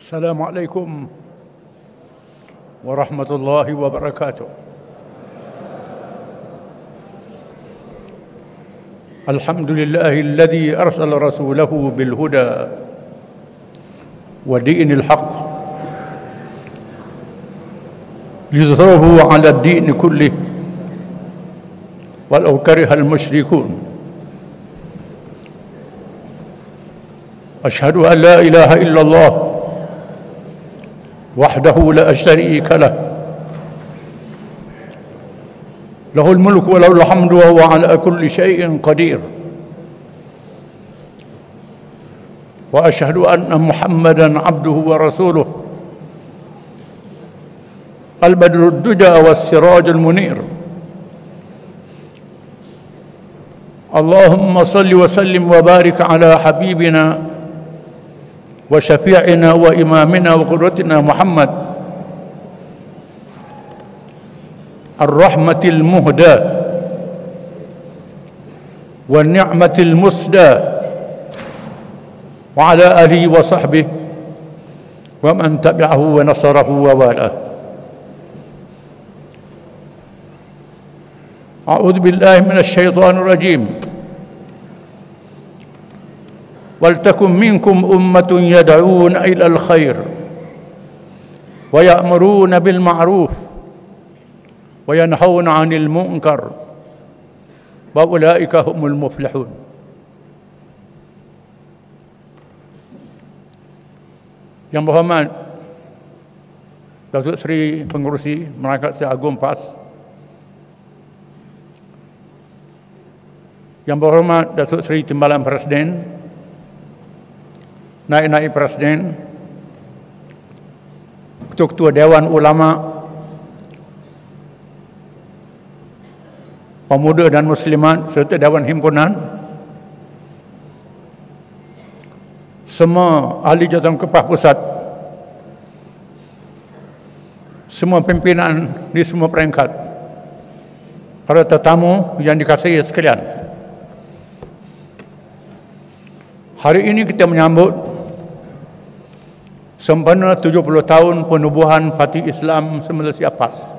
Assalamualaikum warahmatullahi wabarakatuh. Alhamdulillahilladzi arsala rasulahu bil huda wa dinil haqq liyuzhirahu 'ala ad-din kullih walau karihal musyrikun. Asyhadu an la ilaha illallah wahdahu la syarika lah, lahul mulku wa lahul hamdu wa huwa ala kulli syai'in qadir. Wa asyhadu anna Muhammadan abduhu wa rasuluh al-badrud duja was-sirajul munir. Allahumma salli wa sallim wa barik ala habibina wa syafi'ina wa imamina wa qudwatina Muhammad ar-rahmatil muhda wa ni'matil musda wa ala alihi wa sahbihi wa man tabi'ahu wa nasarahu wa wala. A'udzu billahi minasy syaithanir rajim. Waltakum minkum ummatun yad'una ilal khair wa ya'muruna bil ma'ruf wa yanhauna 'anil munkar wa ulaika humul muflihun. Yang berhormat Datuk Seri Pengerusi Merangkat Agung PAS, yang berhormat Datuk Seri Timbalan Presiden, Naib-Naib Presiden, Ketua-Ketua Dewan Ulama, Pemuda dan Muslimat serta Dewan Himpunan, semua ahli jawatan kepah pusat, semua pimpinan di semua peringkat, para tetamu yang dikasihi sekalian. Hari ini kita menyambut sempena 70 tahun penubuhan Parti Islam Malaysia PAS.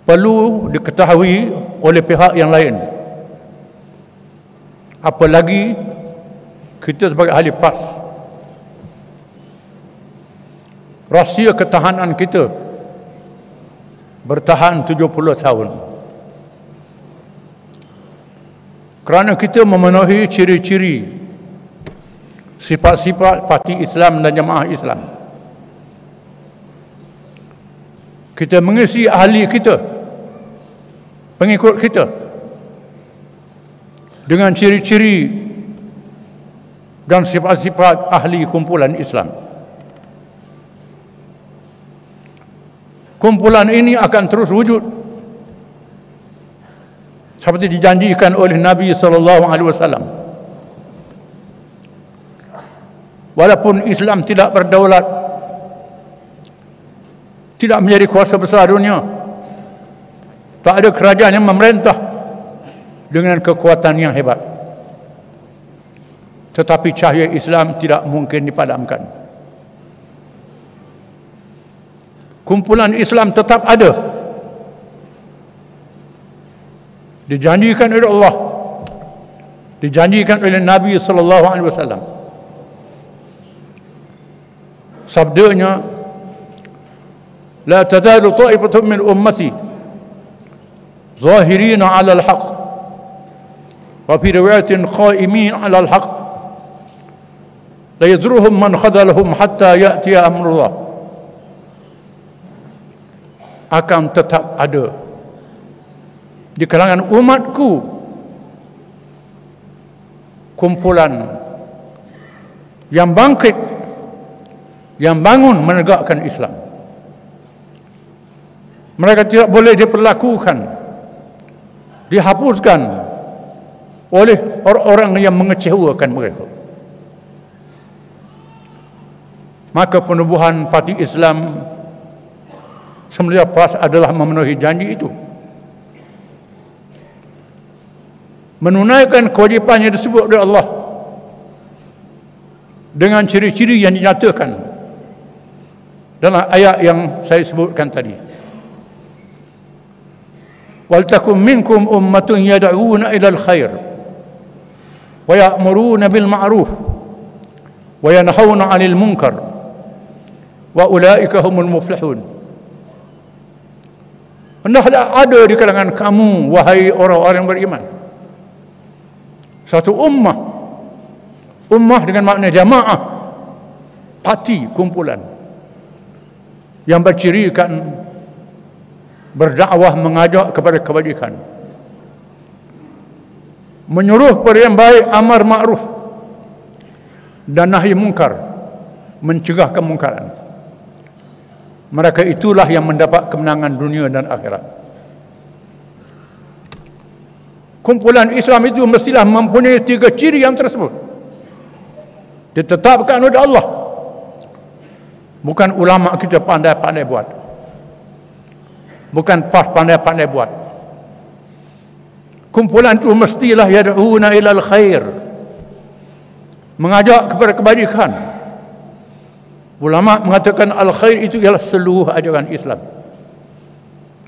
Perlu diketahui oleh pihak yang lain, apalagi kita sebagai ahli PAS, rahsia ketahanan kita bertahan 70 tahun kerana kita memenuhi ciri-ciri sifat-sifat Parti Islam dan Jamaah Islam. Kita mengisi ahli kita, pengikut kita, dengan ciri-ciri dan sifat-sifat ahli kumpulan Islam. Kumpulan ini akan terus wujud seperti dijanjikan oleh Nabi SAW. Walaupun Islam tidak berdaulat, tidak menjadi kuasa besar dunia, tak ada kerajaan yang memerintah dengan kekuatan yang hebat, tetapi cahaya Islam tidak mungkin dipadamkan. Kumpulan Islam tetap ada, dijanjikan oleh Allah, dijanjikan oleh Nabi SAW. Sabdanya, la tazalu ta'ifatun min ummati zahirina 'ala al-haq wa fi riwayatin qa'imin 'ala al-haq la yadruhum man khadalahum hatta ya'tiya amrullah. Akan tetap ada di kalangan umatku kumpulan yang bangkit, yang bangun menegakkan Islam. Mereka tidak boleh diperlakukan, dihapuskan oleh orang-orang yang mengecewakan mereka. Maka penubuhan Parti Islam Malaysia PAS adalah memenuhi janji itu, menunaikan kewajipannya disebut oleh Allah dengan ciri-ciri yang dinyatakan dalam ayat yang saya sebutkan tadi. Wal takum minkum ummatun yad'una ila al-khair wa ya'muruna bil ma'ruf wa yanhauna 'anil munkar wa ulaika humul muflihun. Hendaklah ada di kalangan kamu, wahai orang-orang beriman, satu ummah dengan makna jamaah, parti, kumpulan yang bercirikan berdakwah, mengajak kepada kebajikan, menyuruh kepada yang baik, amar ma'ruf, dan nahi mungkar, mencegah kemungkaran. Mereka itulah yang mendapat kemenangan dunia dan akhirat. Kumpulan Islam itu mestilah mempunyai 3 ciri yang tersebut, ditetapkan oleh Allah. Bukan ulama kita pandai-pandai buat, bukan PAS pandai-pandai buat. Kumpulan itu mestilah yad'una ilal khair, mengajak kepada kebajikan. Ulama mengatakan al-khair itu ialah seluruh ajaran Islam,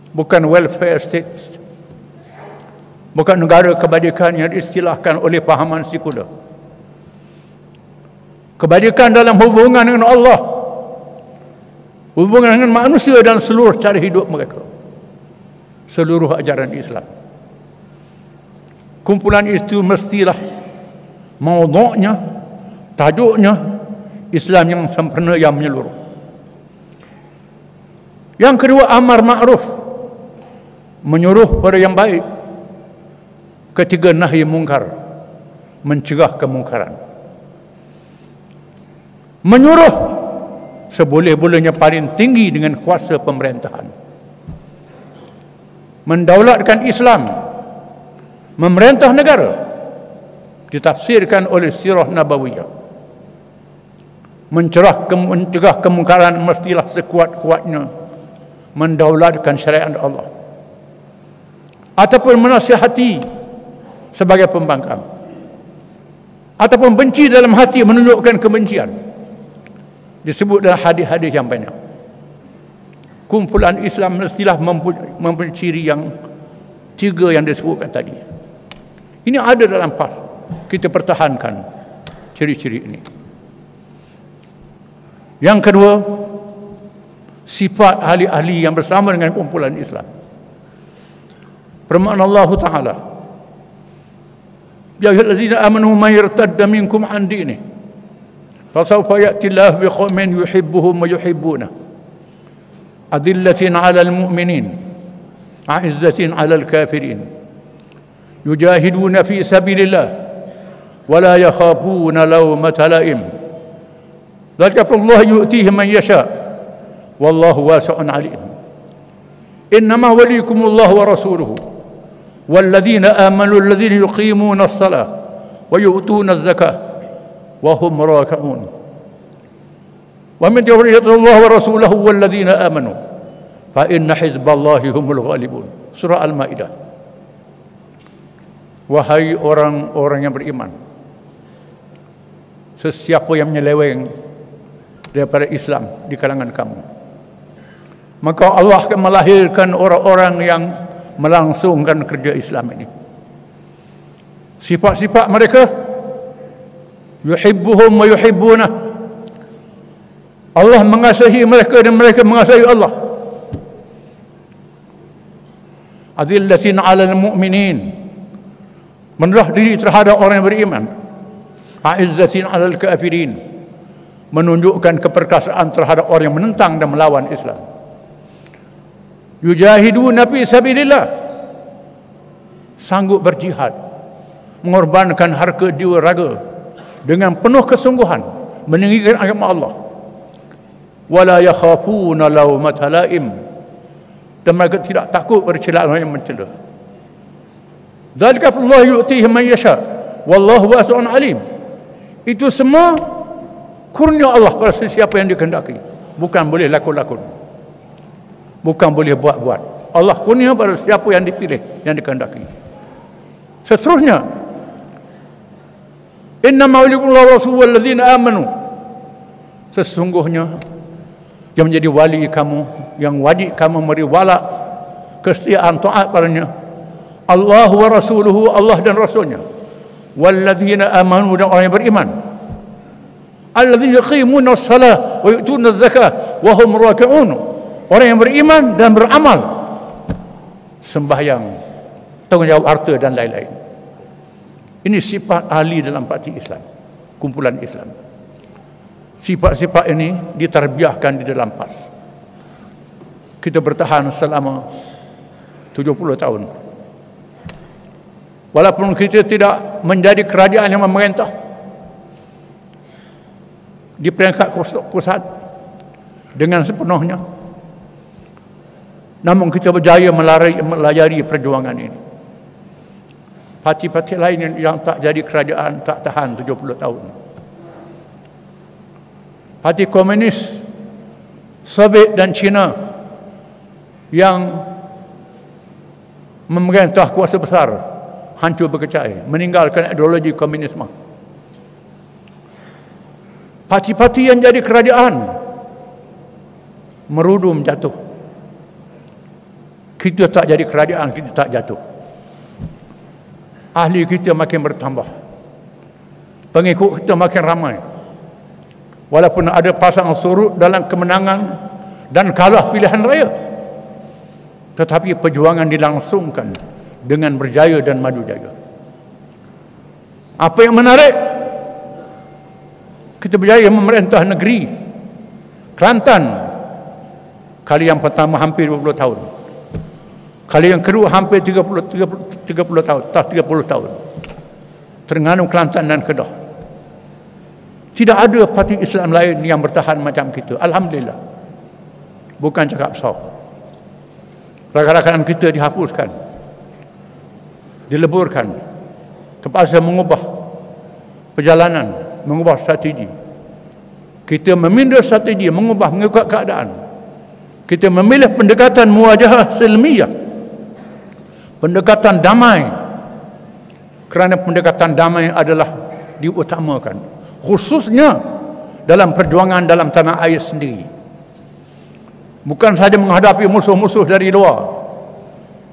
bukan welfare state, bukan negara kebajikan yang diistilahkan oleh pahaman sekular. Kebajikan dalam hubungan dengan Allah, hubungan dengan manusia dan seluruh cara hidup mereka, seluruh ajaran Islam. Kumpulan itu mestilah maudhu'nya, tajuknya Islam yang sempurna, yang menyeluruh. Yang kedua, amar ma'ruf, menyuruh pada yang baik. Ketiga, nahi mungkar, mencegah kemungkaran. Menyuruh seboleh-bolehnya paling tinggi dengan kuasa pemerintahan. Mendaulatkan Islam, memerintah negara, ditafsirkan oleh sirah nabawiyah. Mencegah kemungkaran mestilah sekuat-kuatnya mendaulatkan syariat Allah, ataupun menasihati sebagai pembangkang, ataupun benci dalam hati, menunjukkan kebencian, disebut dalam hadis-hadis yang banyak. Kumpulan Islam mestilah mempunyai ciri yang 3 yang disebutkan tadi. Ini ada dalam PAS. Kita pertahankan ciri-ciri ini. Yang kedua, sifat ahli-ahli yang bersama dengan kumpulan Islam. Firman Allah Ta'ala, ya ayyuhallazina amanu man yartadda minkum an dinihi fasawfa ya'ti Allahu biqaumin yuhibbuhum wa yuhibbunah adillatin 'alal mu'minin 'izzatin 'alal kafirin yujahiduna fi sabilillah wa la yakhafuna lawmata la'im dzalika fadlullahi yu'tihi man yasha wallahu wasi'un 'alim. Innama waliyukumullahu wa rasuluhu walladzina amanu alladzina yuqimuna as-salah wa yu'tuna az-zakah wa hum raki'un. Wa man yuti'illah wa rasulahu walladzina amanu fa inna hizballahi humul ghalibun. Surah Al-Maidah. Wahai orang-orang yang beriman, sesiapa yang menyeleweng daripada Islam di kalangan kamu, maka Allah akan melahirkan orang-orang yang melangsungkan kerja Islam ini. Sifat-sifat mereka, yuhibbuhum wa yuhibbunah, Allah mengasihi mereka dan mereka mengasihi Allah. Adillatin 'alal mu'minin, merendah diri terhadap orang yang beriman. A'izzatin 'alal kafirin, menunjukkan keperkasaan terhadap orang yang menentang dan melawan Islam. Yujahiduna fi sabilillah, sanggup berjihad, mengorbankan harta jiwa raga dengan penuh kesungguhan meninggikan agama Allah. Wala yakhafuna lawmata la'im, dan mereka tidak takut bercelaan orang yang mencela. Dzalika fadlullahi yu'tihi man yasha wallahu wasi'un 'alim. Itu semua kurnia Allah pada sesiapa yang dikehendaki, bukan boleh lakon-lakon, bukan boleh buat-buat. Allah kurnia pada siapa yang dipilih, yang dikehendaki. Seterusnya, innama waliyukumullahu wa rasuluhu walladzina amanu, sesungguhnya yang menjadi wali kamu, yang wajib kamu memberi wala kesetiaan taat padanya, Allah wa rasuluhu, Allah dan rasulnya, walladzina amanu, dan orang yang beriman, alladzina yuqimuna as-salah wa yu'tuna az-zakah wa hum raki'un, orang yang beriman dan beramal, sembahyang, tanggungjawab harta dan lain-lain. Ini sifat ahli dalam parti Islam, kumpulan Islam. Sifat-sifat ini ditarbiahkan di dalam PAS. Kita bertahan selama 70 tahun. Walaupun kita tidak menjadi kerajaan yang memerintah di peringkat pusat dengan sepenuhnya, namun kita berjaya melayari perjuangan ini. Parti-parti lain yang tak jadi kerajaan tak tahan 70 tahun. Parti Komunis, Soviet dan Cina yang memerintah kuasa besar hancur berkecai, meninggalkan ideologi komunisme. Parti-parti yang jadi kerajaan merudum, jatuh. Kita tak jadi kerajaan, kita tak jatuh. Ahli kita makin bertambah, pengikut kita makin ramai. Walaupun ada pasang surut dalam kemenangan dan kalah pilihan raya, tetapi perjuangan dilangsungkan dengan berjaya dan maju jaya. Apa yang menarik, kita berjaya memerintah negeri Kelantan kali yang pertama hampir 20 tahun, kali yang kedua hampir 30 tahun. Terengganu, Kelantan dan Kedah. Tidak ada parti Islam lain yang bertahan macam kita. Alhamdulillah. Bukan cakap besar. Rakan-rakan kita dihapuskan, dileburkan, terpaksa mengubah perjalanan, mengubah strategi. Kita meminda strategi, mengubah keadaan. Kita memilih pendekatan muwajahah silmiyah, pendekatan damai, kerana pendekatan damai adalah diutamakan, khususnya dalam perjuangan dalam tanah air sendiri. Bukan saja menghadapi musuh-musuh dari luar,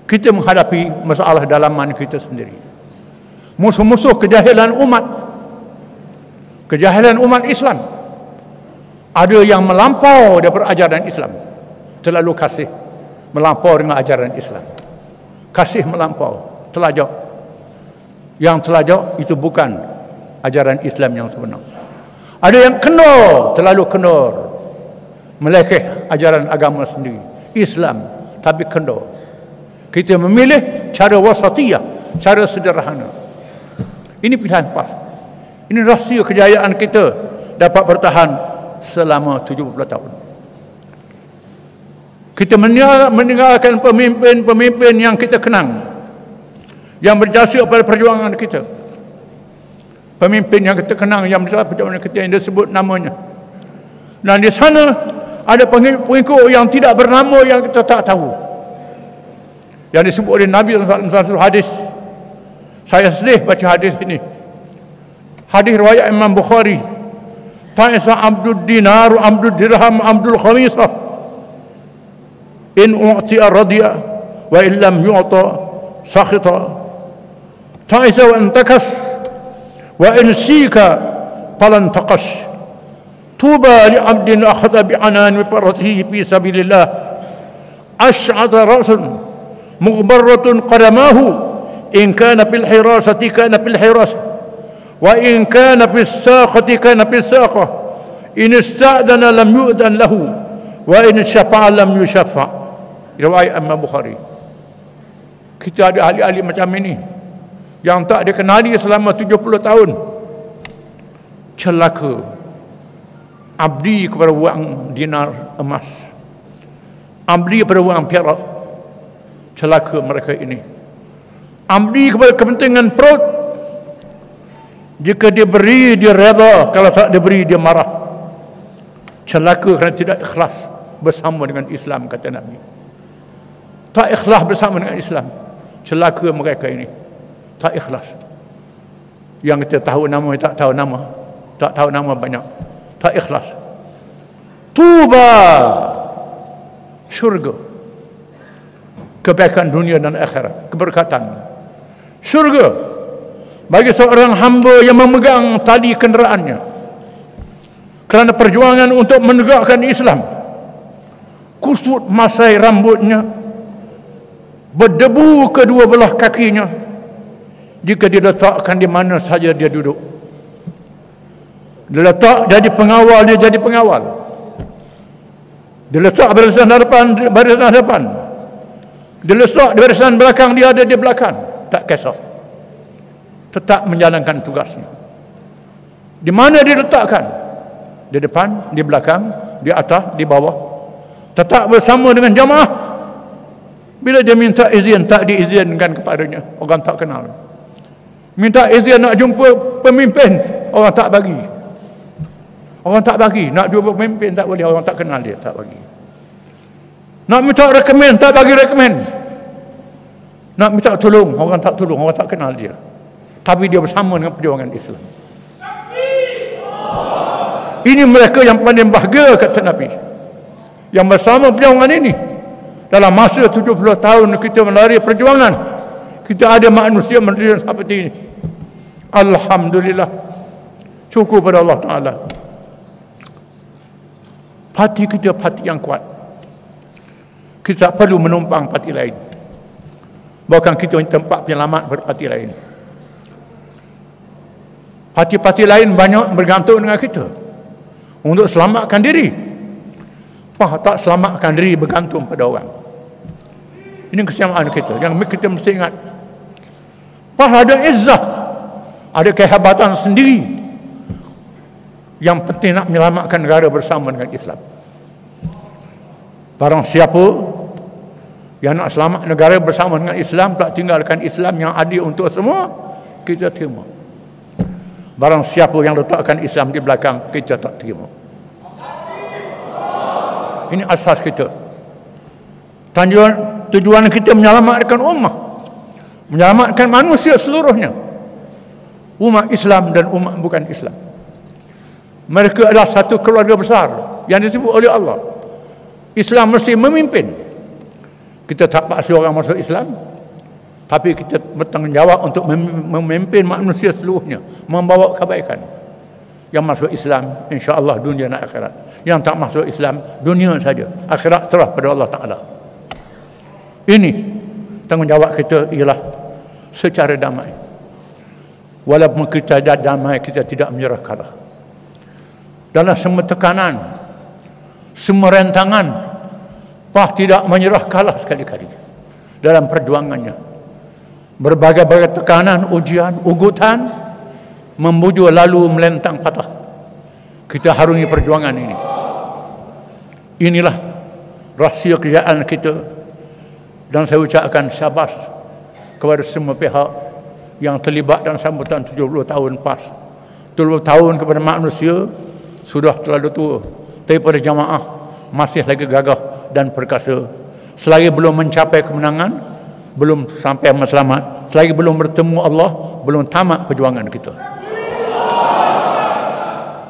kita menghadapi masalah dalaman kita sendiri. Musuh-musuh kejahilan umat Islam. Ada yang melampau daripada ajaran Islam, terlalu kasih melampau dengan ajaran Islam. Kasih melampau, telajak. Yang telajak itu bukan ajaran Islam yang sebenar. Ada yang kendor, terlalu kendor, melekeh ajaran agama sendiri, Islam, tapi kendor. Kita memilih cara wasatiyah, cara sederhana. Ini pilihan PAS. Ini rahsia kejayaan kita dapat bertahan selama 70 tahun. Kita meninggalkan pemimpin-pemimpin yang kita kenang, yang berjasa pada perjuangan kita. Pemimpin yang kita kenang, yang berjasa pada perjuangan kita, yang disebut namanya. Dan di sana ada pengikut yang tidak bernama, yang kita tak tahu, yang disebut oleh Nabi SAW hadis. Saya sedih baca hadis ini. Hadis riwayat Imam Bukhari. Ta'isa abdul dinar, abdul dirham, abdul khamisah. In u'ti'a radiya, wa illam yu'ta sakhita. Ta'isa wa intakas, wa in sika falan taqash. Tuba li abdin akhadha bi'anan farasihi fi sabilillah. Ash'ata ra'sun mughbarratun qadamahu. In kana fil hirasati kana fil hirasah, wa in kana fis saqati kana fis saqah. In ista'dana lam yu'dan lahu, wa in syafa'a lam yushaffa'. Riwayat Imam Bukhari. Kita ada ahli-ahli macam ini yang tak dikenali selama 70 tahun. Celaka. Abdi kepada wang dinar emas, abdi kepada wang perak. Celaka mereka ini. Abdi kepada kepentingan perut. Jika diberi dia reda, kalau tak diberi dia marah. Celaka kerana tidak ikhlas bersama dengan Islam, kata Nabi. Tak ikhlas bersama dengan Islam. Celaka mereka ini. Tak ikhlas. Yang kita tahu nama, tak tahu nama. Tak tahu nama banyak. Tak ikhlas. Tuba, syurga, kebaikan dunia dan akhirat, keberkatan. Syurga bagi seorang hamba yang memegang tali kenderaannya kerana perjuangan untuk menegakkan Islam. Kusut masai rambutnya, berdebu kedua belah kakinya jika diletakkan di mana saja dia duduk. Dia letak jadi pengawal, dia jadi pengawal. Dia letak barisan hadapan, barisan hadapan. Dia letak di barisan belakang, dia ada di belakang. Tak kisah. Tetap menjalankan tugasnya. Di mana dia letakkan? Di depan, di belakang, di atas, di bawah. Tetap bersama dengan jamaah. Bila dia minta izin, tak diizinkan kepadanya. Orang tak kenal. Minta izin nak jumpa pemimpin, orang tak bagi. Orang tak bagi. Nak jumpa pemimpin tak boleh, orang tak kenal dia, tak bagi. Nak minta rekomen, tak bagi rekomen. Nak minta tolong, orang tak tolong, orang tak kenal dia. Tapi dia bersama dengan perjuangan Islam. Ini mereka yang paling bahagia, kata Nabi, yang bersama perjuangan ini. Dalam masa 70 tahun kita melari perjuangan, kita ada manusia seperti ini. Alhamdulillah. Syukur pada Allah Ta'ala. Parti kita parti yang kuat. Kita tak perlu menumpang parti lain. Bahkan kita tempat penyelamat berparti lain. Parti-parti lain banyak bergantung dengan kita untuk selamatkan diri. Tak selamatkan diri bergantung pada orang. Ini kesamaan kita yang kita mesti ingat. Ada izzah, ada kehebatan sendiri. Yang penting nak menyelamatkan negara bersama dengan Islam. Barang siapa yang nak selamat negara bersama dengan Islam, tak tinggalkan Islam yang adil untuk semua, kita terima. Barang siapa yang letakkan Islam di belakang, kita tak terima. Ini asas kita. Tujuan kita menyelamatkan ummah, menyelamatkan manusia seluruhnya, umat Islam dan umat bukan Islam. Mereka adalah satu keluarga besar yang disebut oleh Allah. Islam mesti memimpin. Kita tak paksa orang masuk Islam, tapi kita bertanggungjawab untuk memimpin manusia seluruhnya, membawa kebaikan. Yang masuk Islam, insya-Allah dunia dan akhirat. Yang tak masuk Islam, dunia saja, akhirat serah pada Allah Ta'ala. Ini tanggungjawab kita, ialah secara damai. Walaupun kita dah damai, kita tidak menyerah kalah. Dalam semua tekanan, semua rentangan, PAH tidak menyerah kalah sekali-kali dalam perjuangannya. Berbagai-bagai tekanan, ujian, ugutan membujur lalu melentang patah. Kita harungi perjuangan ini. Inilah rahsia kejayaan kita. Dan saya ucapkan syabas kepada semua pihak yang terlibat dalam sambutan 70 tahun PAS. 70 tahun kepada manusia sudah terlalu tua, tapi pada jamaah masih lagi gagah dan perkasa. Selagi belum mencapai kemenangan, belum sampai selamat, selagi belum bertemu Allah, belum tamat perjuangan kita.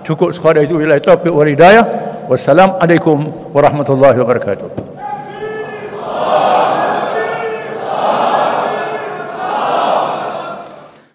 Cukup sekadar itu. Billahi taufiq wal hidayah. Wassalamualaikum warahmatullahi wabarakatuh.